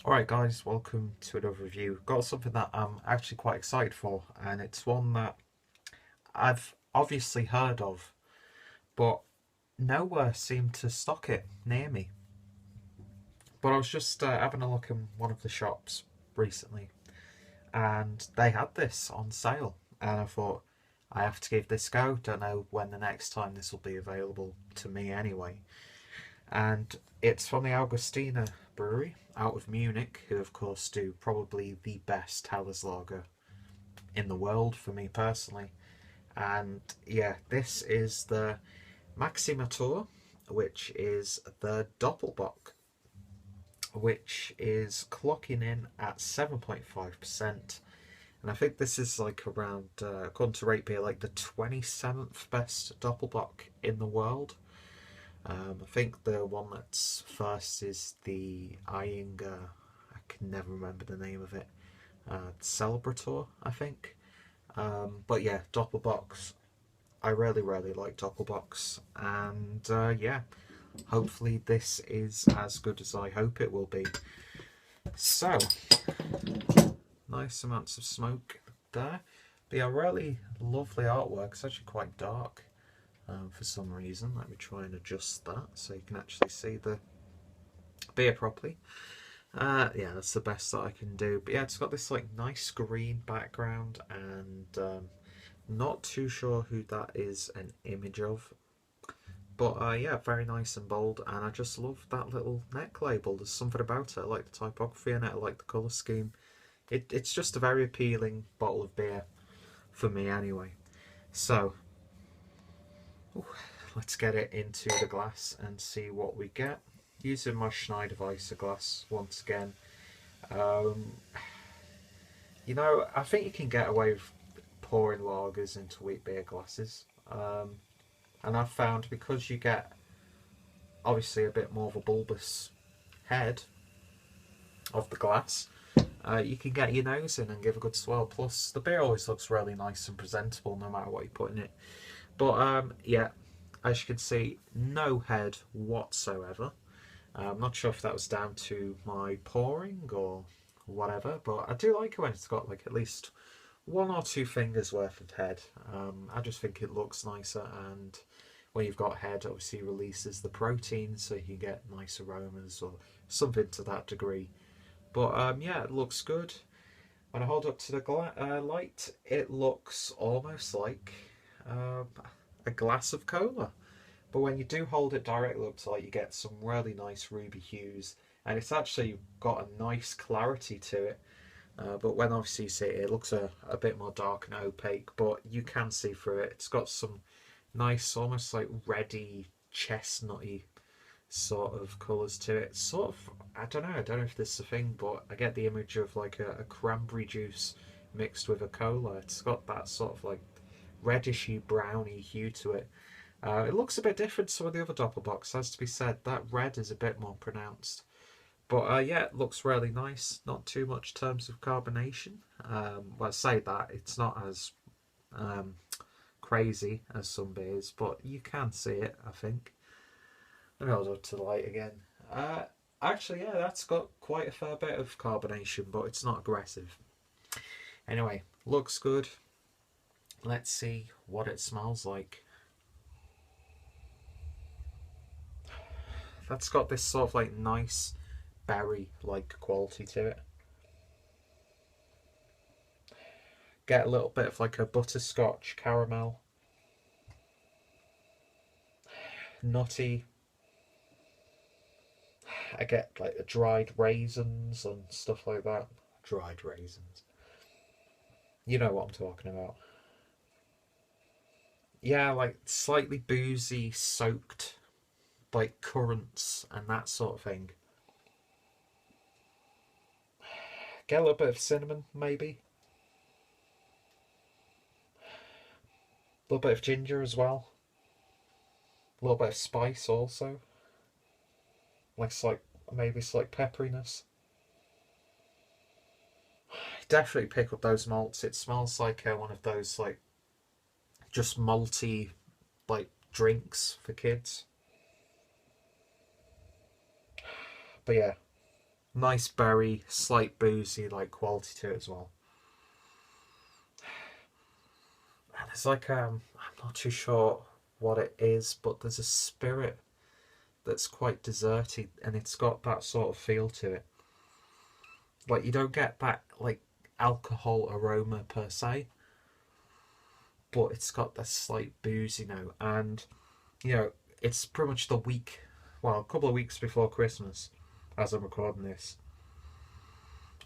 Alright guys, welcome to another review. Got something that I'm actually quite excited for, and it's one that I've obviously heard of, but nowhere seemed to stock it near me. But I was just having a look in one of the shops recently, and they had this on sale, and I thought, I have to give this a go. Don't know when the next time this will be available to me anyway. And it's from the Augustiner Brewery out of Munich, who of course do probably the best Helles lager in the world for me personally. And yeah, this is the Maximator, which is the Doppelbock, which is clocking in at 7.5%. And I think this is like around, according to Rate Beer, like the 27th best Doppelbock in the world. I think the one that's first is the Eyinger. I can never remember the name of it. Celebrator, I think. But yeah, Doppelbox. I really, really like Doppelbox, and yeah, hopefully this is as good as I hope it will be. So, nice amounts of smoke there. But yeah, really lovely artwork. It's actually quite dark for some reason. Let me try and adjust that so you can actually see the beer properly. Yeah, that's the best that I can do. But yeah, it's got this like nice green background, and not too sure who that is an image of. But yeah, very nice and bold, and I just love that little neck label. There's something about it. I like the typography in it. I like the colour scheme. It's just a very appealing bottle of beer for me, anyway. So ooh, let's get it into the glass and see what we get. Using my Schneider Weisse glass once again. Um, I think you can get away with pouring lagers into wheat beer glasses. And I've found because you get obviously a bit more of a bulbous head of the glass, you can get your nose in and give a good swirl. Plus, the beer always looks really nice and presentable no matter what you put in it. But yeah, as you can see, no head whatsoever. I'm not sure if that was down to my pouring or whatever, but I do like it when it's got like at least one or two fingers worth of head. I just think it looks nicer, and when you've got head, obviously releases the protein, so you can get nice aromas or something to that degree. But yeah, it looks good. When I hold up to the light, it looks almost like um, a glass of cola. But when you do hold it directly up to light, you get some really nice ruby hues, and it's actually got a nice clarity to it. But when obviously you see it, it looks a bit more dark and opaque, but you can see through it. It's got some nice, almost like reddy, chestnutty sort of colours to it. Sort of, I don't know if this is a thing, but I get the image of like a cranberry juice mixed with a cola. It's got that sort of like reddishy, browny hue to it. It looks a bit different to some of the other Doppelbocks, has to be said. That red is a bit more pronounced. But yeah, it looks really nice. Not too much in terms of carbonation. Well, I say that it's not as um, crazy as some beers, but you can see it, I think. Let me hold up to the light again. Uh, Actually, yeah, that's got quite a fair bit of carbonation, but it's not aggressive. Anyway, looks good. Let's see what it smells like. That's got this sort of like nice berry like quality to it. Get a little bit of like a butterscotch caramel, nutty. I get like the dried raisins and stuff like that. Dried raisins. You know what I'm talking about. Yeah, like slightly boozy, soaked, like currants and that sort of thing. Get a little bit of cinnamon, maybe. A little bit of ginger as well. A little bit of spice also. Like slight, maybe slight pepperiness. Definitely pick up those malts. It smells like one of those like just malty like drinks for kids. But yeah, Nice berry, slight boozy like quality to it as well. And there's like I'm not too sure what it is, but there's a spirit that's quite desserty, and it's got that sort of feel to it. Like you don't get that like alcohol aroma per se, but it's got that slight boozy note, and you know it's pretty much the week, well, a couple of weeks before Christmas, as I'm recording this,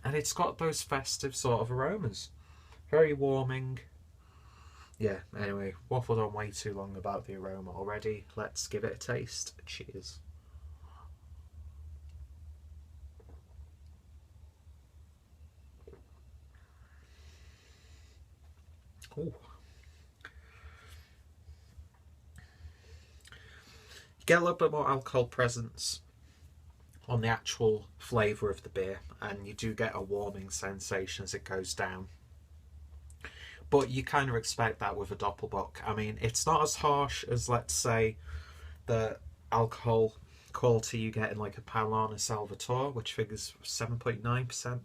and it's got those festive sort of aromas, very warming. Yeah. Anyway, waffled on way too long about the aroma already. Let's give it a taste. Cheers. Ooh. You get a little bit more alcohol presence on the actual flavour of the beer, and you do get a warming sensation as it goes down. But you kind of expect that with a Doppelbock. I mean, it's not as harsh as, let's say, the alcohol quality you get in like a Paulana Salvatore, which figures 7.9%.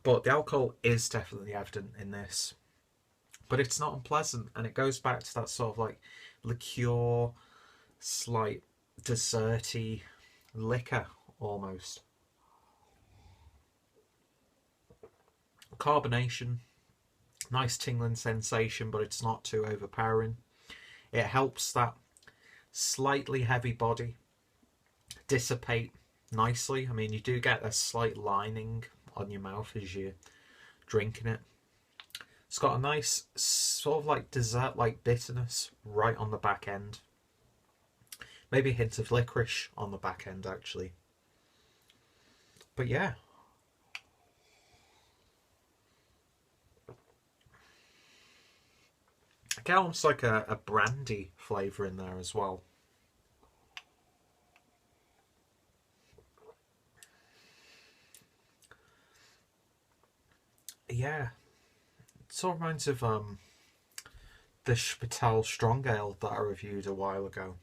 But the alcohol is definitely evident in this. But it's not unpleasant, and it goes back to that sort of like liqueur, slight desserty liquor almost. Carbonation, nice tingling sensation, but it's not too overpowering. It helps that slightly heavy body dissipate nicely. I mean, you do get a slight lining on your mouth as you're drinking it. It's got a nice sort of like dessert like bitterness right on the back end. Maybe a hint of licorice on the back end actually. But yeah. I get almost like a brandy flavour in there as well. Yeah. It sort of reminds of the Spital Strong Ale that I reviewed a while ago.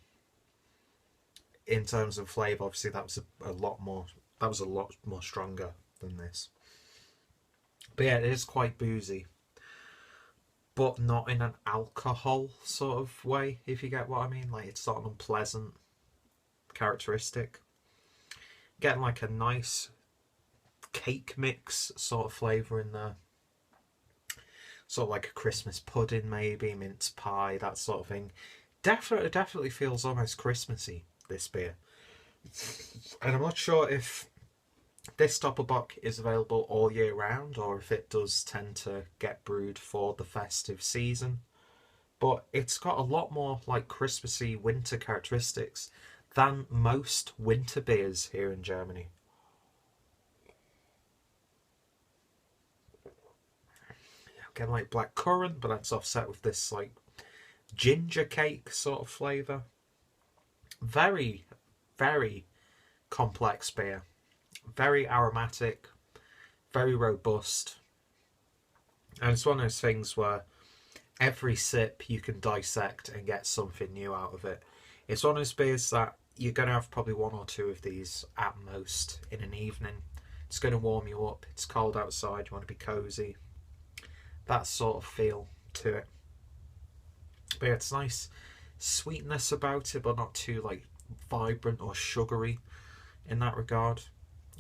In terms of flavour, obviously that was a lot more stronger than this. But yeah, it is quite boozy, but not in an alcohol sort of way, if you get what I mean. Like, it's not an unpleasant characteristic. Getting like a nice cake mix sort of flavour in there. Sort of like a Christmas pudding, maybe, mince pie, that sort of thing. Definitely feels almost Christmassy, this beer. And I'm not sure if this Doppelbock is available all year round, or if it does tend to get brewed for the festive season. But it's got a lot more like Christmassy winter characteristics than most winter beers here in Germany. Again, like black currant, but that's offset with this like ginger cake sort of flavour. Very, very complex beer. Very aromatic, very robust. And it's one of those things where every sip you can dissect and get something new out of it. It's one of those beers that you're going to have probably one or two of these at most in an evening. It's going to warm you up. It's cold outside. You want to be cozy. That sort of feel to it. But yeah, it's nice sweetness about it, but not too like vibrant or sugary in that regard.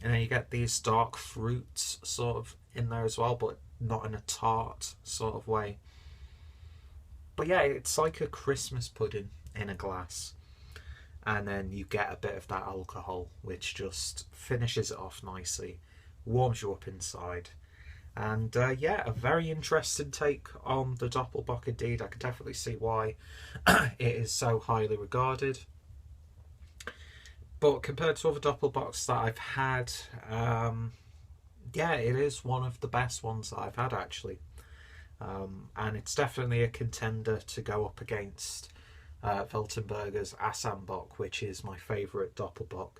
And then you get these dark fruits sort of in there as well, but not in a tart sort of way. But yeah, it's like a Christmas pudding in a glass. And then you get a bit of that alcohol, which just finishes it off nicely, warms you up inside. And yeah, a very interesting take on the Doppelbock indeed. I can definitely see why it is so highly regarded. But compared to other Doppelbocks that I've had, yeah, it is one of the best ones that I've had actually. And it's definitely a contender to go up against Weltenberger's Assambock, which is my favourite Doppelbock.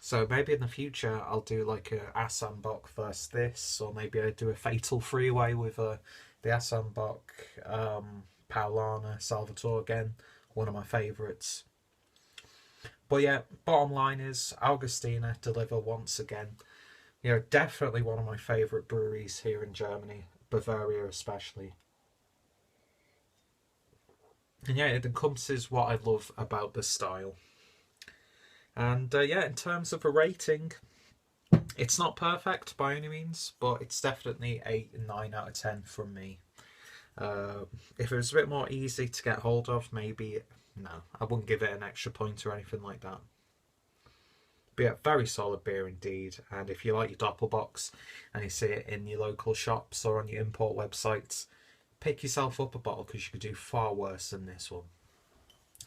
So maybe in the future I'll do like a Assambock versus this, or maybe I do a fatal three-way with the Assambock, Paulana, Salvatore again, one of my favourites. But yeah, bottom line is Augustiner deliver once again. You know, definitely one of my favourite breweries here in Germany, Bavaria especially. And yeah, it encompasses what I love about the style. And yeah, in terms of a rating, it's not perfect by any means, but it's definitely 8 and 9 out of 10 from me. If it was a bit more easy to get hold of, maybe, no, I wouldn't give it an extra point or anything like that. But yeah, very solid beer indeed. And if you like your Doppelbox and you see it in your local shops or on your import websites, pick yourself up a bottle because you could do far worse than this one.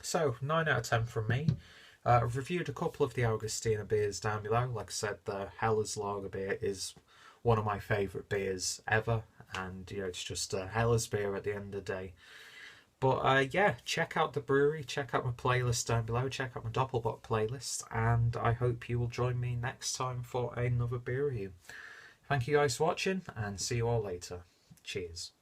So, 9 out of 10 from me. I've reviewed a couple of the Augustiner beers down below. Like I said, the Hellas Lager beer is one of my favourite beers ever. And, you know, it's just a Hellas beer at the end of the day. But yeah, check out the brewery, check out my playlist down below, check out my Doppelbock playlist, and I hope you will join me next time for another beer review. Thank you guys for watching, and see you all later. Cheers.